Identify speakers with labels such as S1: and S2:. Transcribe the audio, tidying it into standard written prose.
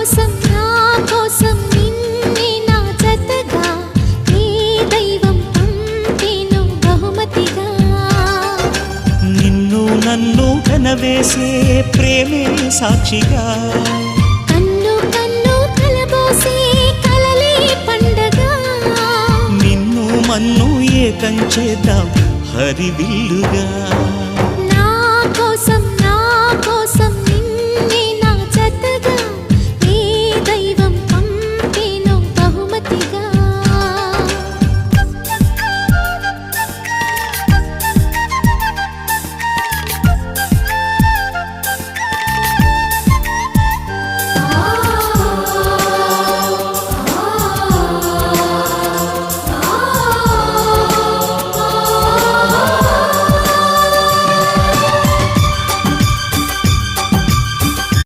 S1: కోసం నా కోసం నిన్నే నా జతగా నీ దైవం పంపేను బహుమతిగా.
S2: నిన్ను నన్ను కనవేసే ప్రేమే సాక్షిగా,
S1: కన్ను కన్ను కలబోసే కలలే పండగ.
S2: నిన్ను మన్ను ఏకం చేద్దాం హరివిల్లుగా.